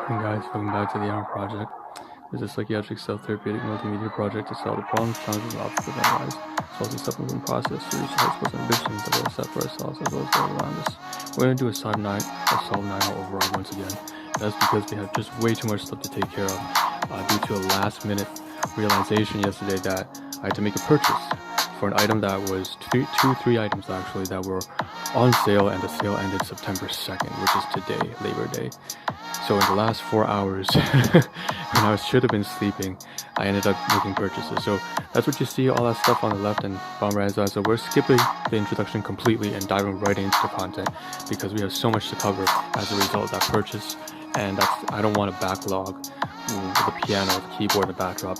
Hey guys, welcome back to the Ahn Rho Project. This is a psychiatric self-therapeutic multimedia project to solve the problems, challenges, and obstacles in our lives, as well as the supplementing process to reach the hopes and ambitions that we have set for ourselves as well as those around us. We're going to do a solve 9 overall once again. That's because we have just way too much stuff to take care of due to a last-minute realization yesterday that I had to make a purchase for an item that was three items actually that were on sale, and the sale ended September 2nd, which is today, Labor Day. So in the last 4 hours, when I should have been sleeping, I ended up making purchases. So that's what you see, all that stuff on the left and bottom right side. So we're skipping the introduction completely and diving right into the content because we have so much to cover as a result of that purchase. And I don't want to backlog the piano, the keyboard, the backdrop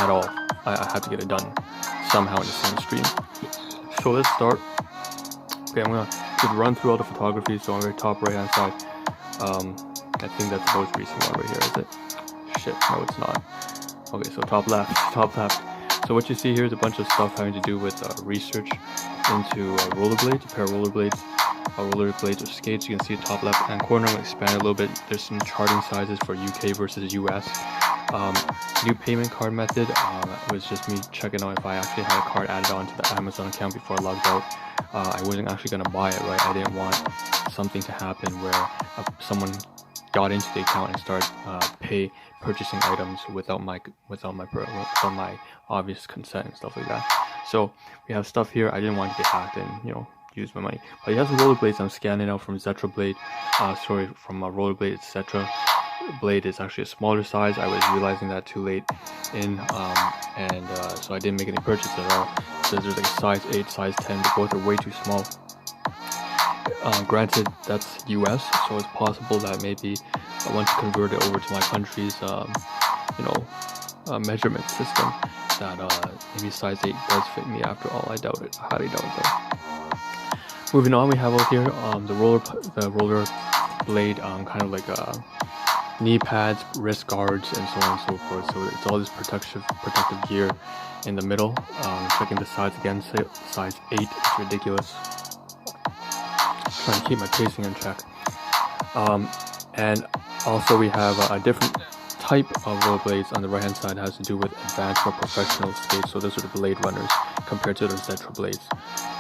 at all. I have to get it done somehow in the same stream. So let's start. Okay, I'm going to just run through all the photography. So on the top right hand side, I think that's the most recent one right here, is it? Shit, no it's not. Okay, so top left. So what you see here is a bunch of stuff having to do with research into rollerblades, a pair of rollerblades or skates. You can see the top left hand corner. I'm going to expand a little bit. There's some charting sizes for UK versus US. New payment card method was just me checking out if I actually had a card added on to the Amazon account before I logged out. I wasn't actually going to buy it, right? I didn't want something to happen where someone got into the account and started purchasing items without my obvious consent and stuff like that. So we have stuff here. I didn't want to get hacked and use my money. But you have some rollerblades I'm scanning out from Zetra Blade. From Rollerblade, etc. Blade is actually a smaller size. I was realizing that too late in, so I didn't make any purchase at all. So there's like a size 8, size 10, but both are way too small. Granted, that's US, so it's possible that maybe once convert it over to my country's, measurement system, that maybe size 8 does fit me after all. I doubt it. I highly doubt it though. Moving on, we have out here the roller blade, kind of like knee pads, wrist guards, and so on and so forth. So it's all this protective gear in the middle. Checking the size again, size 8. It's ridiculous. Trying to keep my pacing in check. And also we have a different type of rollerblades on the right hand side. Has to do with advanced, more professional skates. So those are the blade runners compared to those Zetra blades.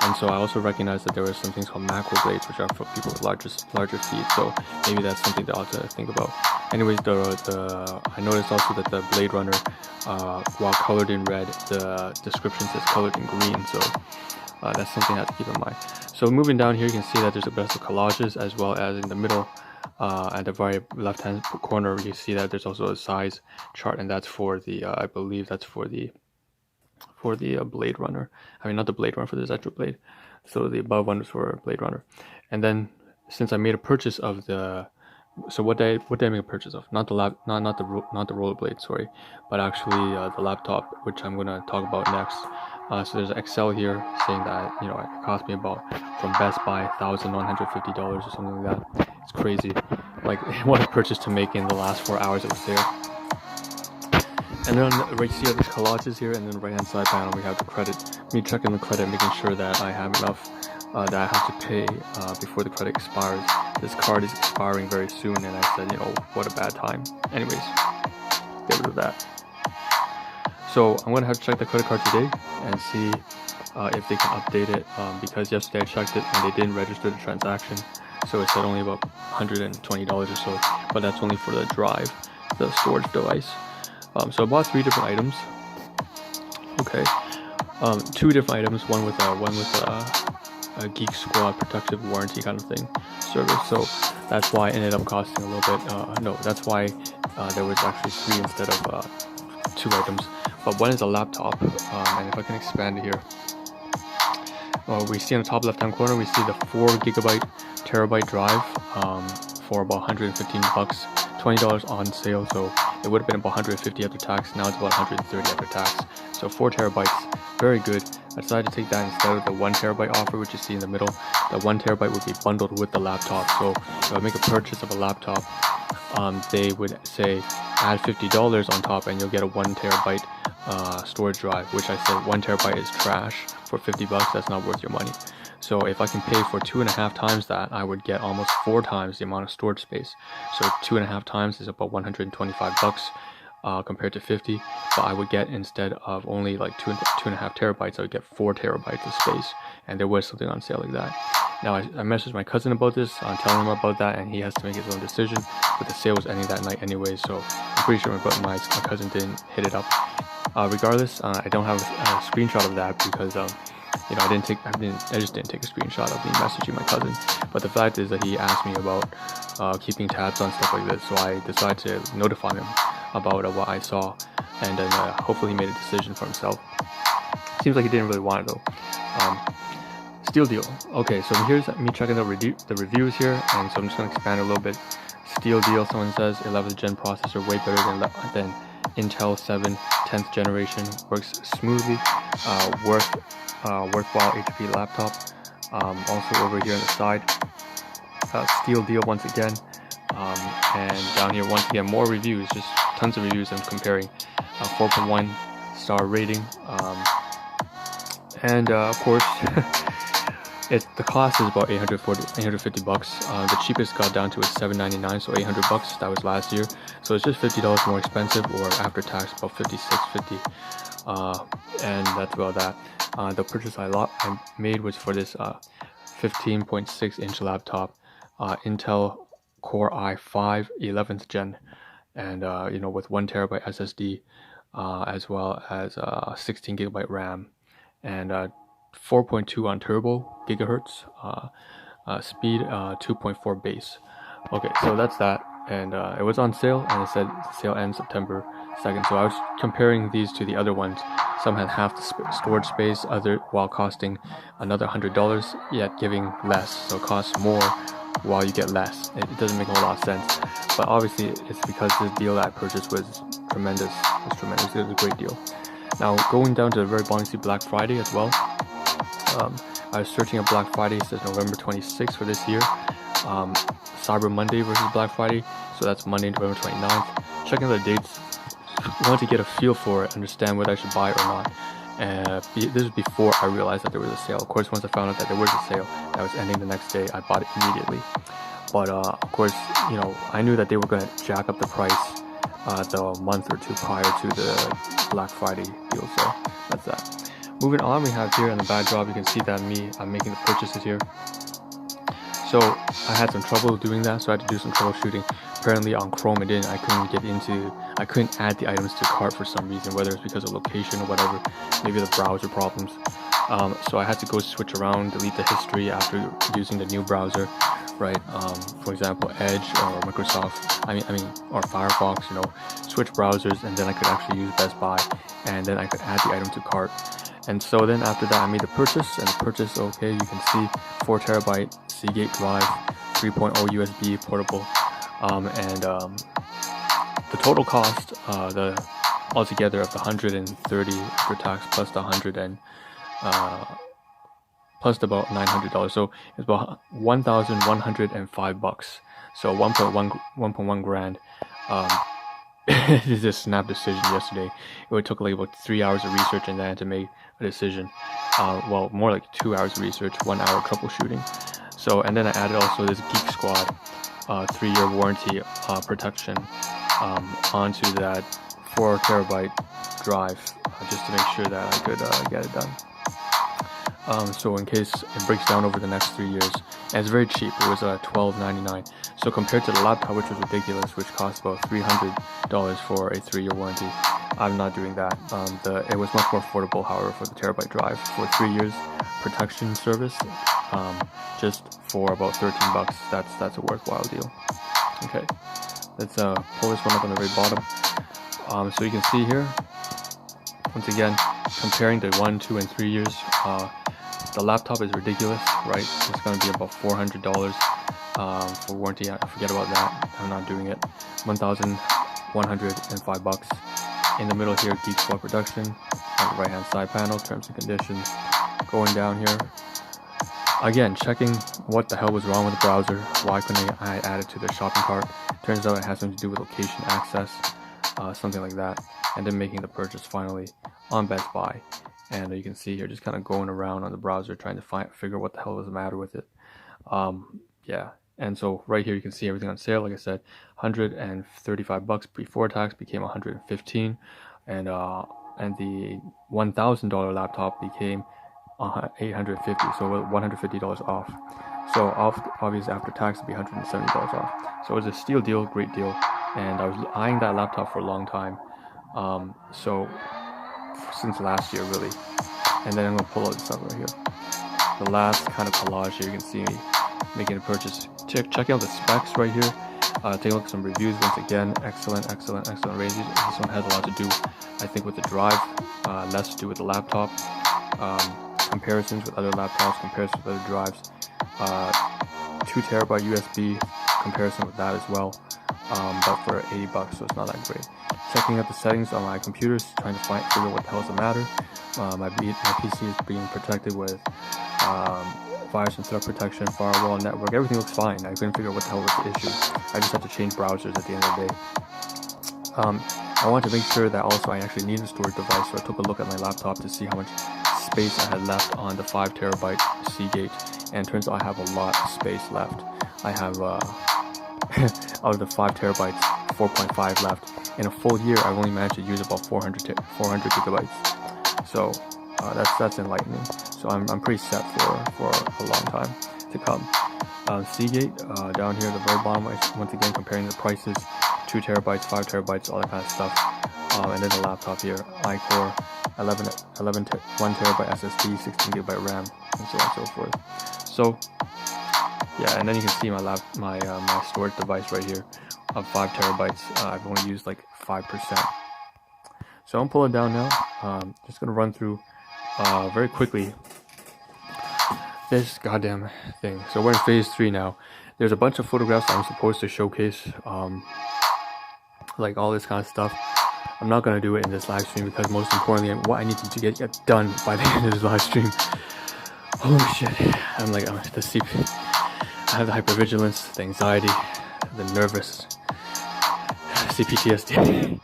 And so I also recognize that there are some things called macro blades, which are for people with larger feet. So maybe that's something that I ought to think about. Anyways, I noticed also that the blade runner, while colored in red, the description says colored in green. So that's something I have to keep in mind. So moving down here, you can see that there's a bunch of collages, as well as in the middle, at the very left-hand corner, you see that there's also a size chart, and that's for the, I believe that's for the Blade Runner. I mean, not the Blade Runner, for the Zetra Blade. So the above one is for Blade Runner. And then, since I made a purchase of the, so what did I make a purchase of? Not the rollerblade, sorry, but actually the laptop, which I'm gonna talk about next. So there's an Excel here saying that it cost me about, from Best Buy, $1,150 or something like that. It's crazy. Like what I purchased to make in the last 4 hours it was there. And then right, you see there's collages here, and then the right hand side panel we have the credit. Me checking the credit, making sure that I have enough that I have to pay before the credit expires. This card is expiring very soon, and I said, what a bad time. Anyways, get rid of that. So I'm gonna have to check the credit card today and see if they can update it, because yesterday I checked it and they didn't register the transaction. So it said only about $120 or so, but that's only for the drive, the storage device. So I bought 3 different items. Okay, 2 different items. One with a Geek Squad protective warranty kind of thing service. So that's why it ended up costing a little bit. No, that's why there was actually 3 instead of 2 items. But one is a laptop, and if I can expand it here, we see in the top left-hand corner we see the 4GB terabyte drive for about $115, $20 on sale. So it would have been about $150 after tax. Now it's about $130 after tax. So 4 terabytes, very good. I decided to take that instead of the 1 terabyte offer, which you see in the middle. The 1 terabyte would be bundled with the laptop. So if I make a purchase of a laptop, they would say add $50 on top, and you'll get a 1 terabyte storage drive, which I said 1 terabyte is trash for $50. That's not worth your money. So if I can pay for 2.5 times that, I would get almost 4 times the amount of storage space. So 2.5 times is about 125 bucks compared to 50, but I would get, instead of only like 2.5 terabytes, I would get 4 terabytes of space, and there was something on sale like that. Now I messaged my cousin about this, telling him about that, and he has to make his own decision, but the sale was ending that night anyway, so I'm pretty sure my cousin didn't hit it up. Regardless, I don't have a screenshot of that because you know, I just didn't take a screenshot of me messaging my cousin. But the fact is that he asked me about keeping tabs on stuff like this, so I decided to notify him about what I saw, and then hopefully he made a decision for himself. Seems like he didn't really want it though. Steal deal. Okay, so here's me checking the reviews here, and so I'm just going to expand a little bit. Steal deal, someone says 11th gen processor, way better than Intel 7 10th generation, works smoothly, worthwhile HP laptop. Also over here on the side, steal deal once again, and down here once again more reviews, just tons of reviews. I'm comparing 4.1 star rating, and of course the cost is about 850 bucks. The cheapest got down to $799, so 800 bucks. That was last year, so it's just $50 more expensive, or after tax about $56.50, and that's about that. The purchase I made was for this 15.6 inch laptop, Intel Core i5 11th gen, and you know, with 1 terabyte SSD, as well as 16 gigabyte RAM, and 4.2 on turbo gigahertz, speed 2.4 base. Okay, so that's that, and it was on sale, and it said the sale ends September 2nd. So I was comparing these to the other ones. Some had half the storage space, while costing another $100, yet giving less. So it costs more while you get less. It doesn't make a whole lot of sense, but obviously it's because the deal that I purchased was tremendous. It was a great deal. Now going down to the very bottom, you see Black Friday as well. I was searching up Black Friday. It says November 26th for this year. Cyber Monday versus Black Friday, so that's Monday, November 29th. Checking the dates, I wanted to get a feel for it, understand whether I should buy it or not. This was before I realized that there was a sale. Of course, once I found out that there was a sale that was ending the next day, I bought it immediately. But of course, you know, I knew that they were going to jack up the price the month or two prior to the Black Friday deal, so that's that. Moving on, we have here in the backdrop, you can see that I'm making the purchases here. So I had some trouble doing that, so I had to do some troubleshooting. Apparently on Chrome I couldn't add the items to cart for some reason, whether it's because of location or whatever, maybe the browser problems. So I had to go switch around, delete the history after using the new browser, right? For example, Edge or Microsoft, or Firefox, you know, switch browsers, and then I could actually use Best Buy, and then I could add the item to cart. And so then after that I made the purchase, and the purchase, okay, you can see 4 terabyte Seagate drive, 3.0 USB portable, and the total cost, the altogether of the 130 after tax plus the 100 and plus about $900, so it's about 1,105 bucks. So 1.1 grand. This is a snap decision yesterday. It took like about 3 hours of research, and then I had to make a decision. Well, more like 2 hours of research, 1 hour troubleshooting. So, and then I added also this Geek Squad 3-year warranty protection onto that 4 terabyte drive, just to make sure that I could get it done. So in case it breaks down over the next 3 years, and it's very cheap. It was $12.99. So compared to the laptop, which was ridiculous, which cost about $300 for a 3-year warranty, I'm not doing that. It was much more affordable, however, for the terabyte drive for 3 years protection service, just for about 13 bucks. That's a worthwhile deal. Okay, let's pull this one up on the very bottom. So you can see here, once again, comparing the 1, 2, and 3 years. The laptop is ridiculous, right? It's going to be about $400 for warranty. I forget about that. I'm not doing it. 1,105 bucks. In the middle here, Geek Squad Production. On the right-hand side panel, terms and conditions. Going down here. Again, checking what the hell was wrong with the browser. Why couldn't I add it to the shopping cart? Turns out it has something to do with location access, something like that. And then making the purchase finally on Best Buy. and you can see here just kind of going around on the browser trying to figure what the hell was the matter with it. Yeah, and so right here you can see everything on sale. Like I said, $135 before tax became $115, and the $1,000 laptop became $850, so $150 off. So obviously after tax it'd be $170 off. So it was a steal deal, great deal, and I was eyeing that laptop for a long time. So since last year really, and then I'm gonna pull out this stuff right here. The last kind of collage here, you can see me making a purchase. Check out the specs right here. Take a look at some reviews. Once again, excellent ranges. This one has a lot to do, I think, with the drive, less to do with the laptop. Comparisons with other laptops, comparisons with other drives. 2 terabyte USB comparison with that as well, but for $80, so it's not that great. Checking out the settings on my computers, trying to figure out what the hell's the matter. My PC is being protected with virus and threat protection, firewall, network. Everything looks fine. I couldn't figure out what the hell was the issue. I just had to change browsers at the end of the day. I wanted to make sure that also I actually needed a storage device, so I took a look at my laptop to see how much space I had left on the 5 terabyte Seagate, and it turns out I have a lot of space left. I have out of the 5 terabytes, 4.5 left. In a full year, I've only managed to use about 400 gigabytes. So that's enlightening. So I'm pretty set for a long time to come. Seagate down here at the very bottom, once again comparing the prices, 2 terabytes, 5 terabytes, all that kind of stuff. And then the laptop here, iCore, 1 terabyte SSD, 16 gigabyte RAM, and so on and so forth. So yeah, and then you can see my storage device right here of 5 terabytes. I've only used like 5%. So I'm pulling down now. Just gonna run through very quickly this goddamn thing. So we're in phase 3 now. There's a bunch of photographs I'm supposed to showcase, like all this kind of stuff. I'm not gonna do it in this live stream because most importantly, what I need to get done by the end of this live stream. Holy shit! I'm the sleep. I have the hypervigilance, the anxiety, the nervous, CPTSD.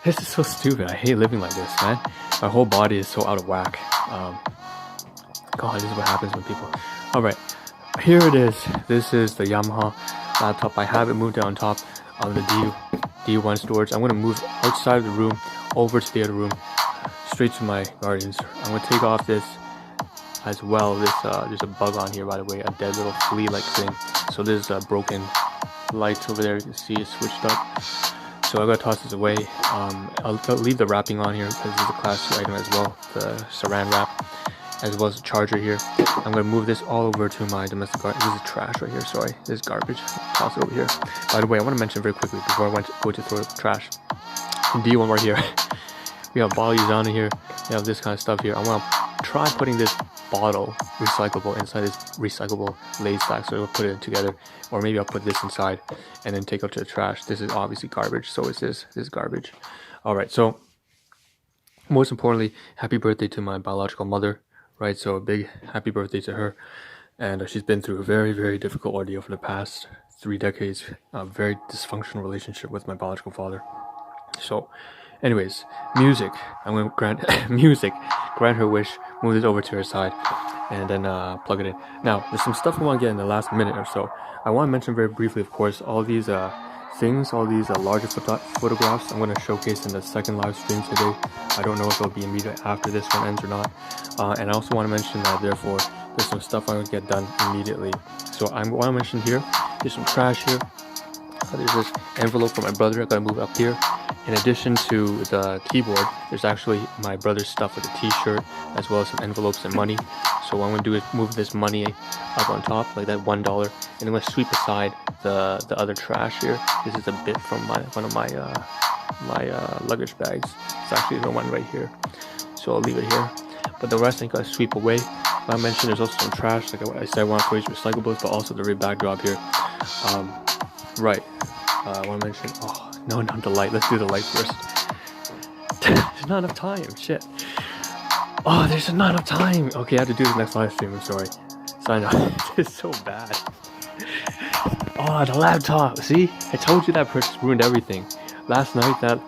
This is so stupid. I hate living like this, man. My whole body is so out of whack. God, this is what happens when people. All right, here it is. This is the Yamaha laptop. I have it moved on top of the D1 storage. I'm gonna move outside of the room, over to the other room, straight to my Guardians. I'm gonna take off this as well. There's a bug on here, by the way, a dead little flea-like thing. So there's a broken light over there. You can see it's switched up. So I'm gonna toss this away. I'll leave the wrapping on here because it's a class 2 item as well, the saran wrap, as well as the charger here. I'm gonna move this all over to my domestic garden. This is trash right here. Sorry, this is garbage. Toss it over here. By the way, I want to mention very quickly before I go to throw the trash. D1 right here. We have bottle use on here. We have this kind of stuff here. I want to try putting this bottle recyclable inside this recyclable laid stack, so we'll put it together, or maybe I'll put this inside and then take it to the trash. This is obviously garbage, so is this is garbage. All right, so most importantly, happy birthday to my biological mother, right? So a big happy birthday to her, and she's been through a very, very difficult ordeal for the past 3 decades, a very dysfunctional relationship with my biological father. So anyways, music, I'm going to grant her wish, move this over to her side, and then plug it in. Now, there's some stuff I want to get in the last minute or so. I want to mention very briefly, of course, all these things, all these larger photographs I'm going to showcase in the second live stream today. I don't know if it'll be immediate after this one ends or not. And I also want to mention that, therefore, there's some stuff I'm going to get done immediately. So I want to mention here, there's some trash here. There's this envelope for my brother. I got to move up here. In addition to the keyboard, there's actually my brother's stuff with a t-shirt, as well as some envelopes and money. So what I'm going to do is move this money up on top, like that $1, and I'm going to sweep aside the other trash here. This is a bit from one of my luggage bags. It's actually the one right here. So I'll leave it here. But the rest I got to sweep away. I mentioned there's also some trash, like I said, I want to raise recyclables, but also the rear backdrop here. Right. I want to mention, no, not the light. Let's do the light first. There's not enough time. Shit. Oh, there's not enough time. Okay, I have to do the next live stream. I'm sorry. Sign up. It's so bad. Oh, the laptop. See? I told you that purchase ruined everything. Last night, that